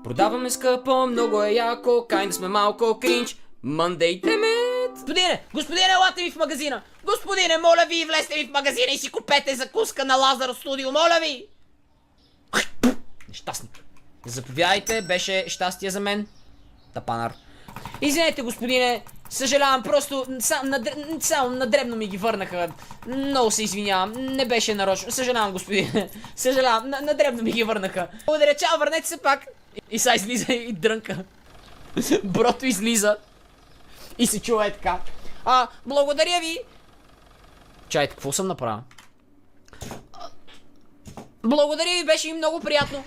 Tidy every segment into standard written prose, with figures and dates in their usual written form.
Продаваме скъпо, много е яко, кай да сме малко кринч. Мъндейте ме. Господине, елате ми в магазина! Господине, моля ви, влезте ми в магазина и си купете закуска на Лазар Студио, моля ви! Нещастник. Заповядайте, беше щастие за мен. Тапанар. Извинете, господине, съжалявам, просто само на дребно ми ги върнаха. Много се извинявам, не беше нарочно. Съжалявам, господине. Съжалявам, на дребно ми ги върнаха. Благодаря, чао, върнете се пак. И сега излиза и дрънка. Брото излиза. И се чува е така. Благодаря ви. Чайте, какво съм направил? Благодаря ви, беше и много приятно.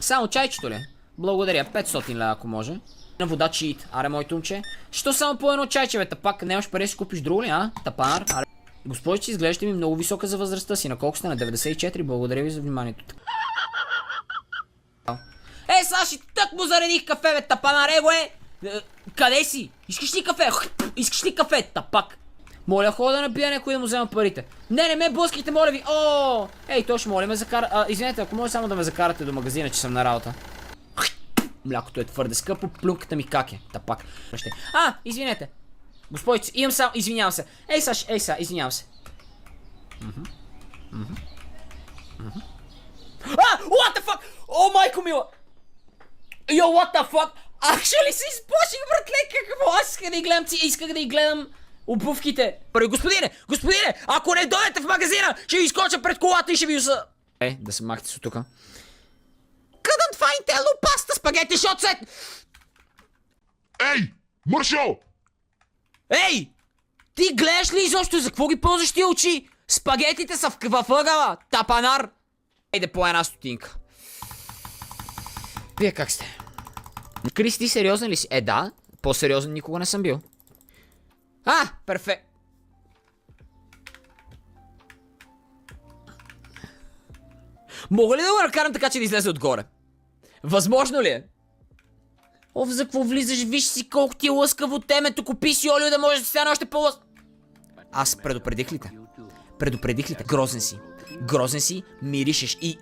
Само чайчето ли? Благодаря, 500 лева, ако може. На вода чиит. Аре, моето момче. Що само по едно чайче, бе? Тапак, нямаш пари да си купиш друго ли, а? Тапанар. Аре. Госпожице, изглеждате ми много висока за възрастта си. На колко сте? На 94. Благодаря ви за вниманието. Саши, тък му заредих кафе, бе, тапанар, къде си? Искаш ли кафе? Искаш ли кафе, тапак? Моля, хода да напия някой да му взема парите. Не ме блъскайте, моля ви. Ей, то ще моля ме закара. Извинете, ако може само да ме закарате до магазина, че съм на работа. Млякото е твърде скъпо, плюнката ми как е, тапак. Извинете. Господице, имам само, извинявам се. Ей, Саш, извинявам се. What the fuck? О, майко мила! Йо, what the fuck? Actually се изплаших, братле, какво? Аз исках да ги гледам обувките. Господине, ако не дойдете в магазина, ще ви изкоча пред колата и ще ви уса... Да се махте с оттука. Couldn't find hello pasta spaghetti shot set! Ей, Мършо! Ей! Ти гледаш ли изобщо за какво ги ползваш ти очи? Спагетите са във ъгъла, тапанар! Айде по една стотинка. Вие как сте? Крис, ти сериозен ли си? Да, по-сериозен никога не съм бил. Перфект. Мога ли да го накарам така, че да излезе отгоре? Възможно ли е? За какво влизаш? Виж си колко ти е лъскаво темето. Купи си олио да можеш да стане още по-лъскаво. Аз предупредих ли те? Грозен си, миришеш и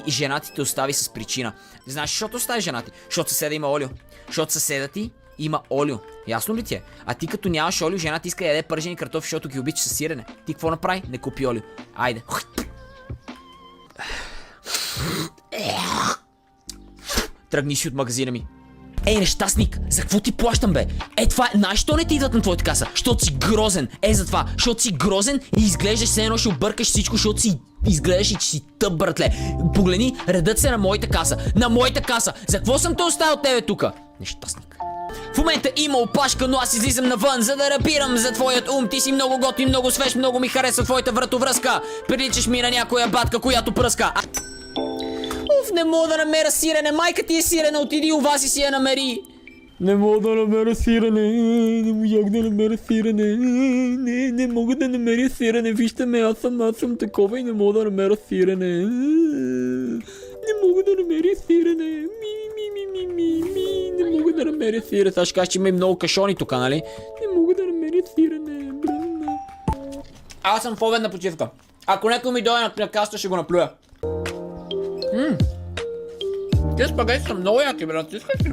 жена ти те остави с причина. Знаеш, защото остави жена ти? Защото съседа има олио. Защото съседа ти има олио. Ясно ли ти е? А ти като нямаш олио, жена ти иска да яде пържени картофи, защото ги обича с сирене. Ти какво направи? Не купи олио. Айде. Тръгни си от магазина ми. Ей, нещастник, за какво ти плащам, бе? Това е, знаеш, що не ти идват на твоята каса? Защото си грозен. Затова, защото си грозен и изглеждаш все едно ще объркаш всичко, защото си изглеждаш и че си тъп, братле. Погледни, редът се на моята каса. На моята каса. За какво съм те оставил тебе тука? Нещастник. В момента има опашка, но аз излизам навън, за да рапирам за твоят ум. Ти си много готин, много свеж, много ми харесва твоята вратовръзка. Приличаш ми на някоя батка, която пръска. Не мога да намеря сирене, майка ти е сирене, отиди у вас и си я намери. Не мога да намеря сирене, не можах да намеря сирене, не мога да намеря сирене, вижте ме, аз съм такова и не мога да намеря сирене. Не мога да намеря сирене, не мога да намеря сирене. Сега ще кажа, че има и много кашони тук, нали? Не мога да намеря сирене, Аз съм в обедна почивка. Ако някой ми дойде на каста, ще го наплюя. Тези спагети са много яки, брат. Искаш ли?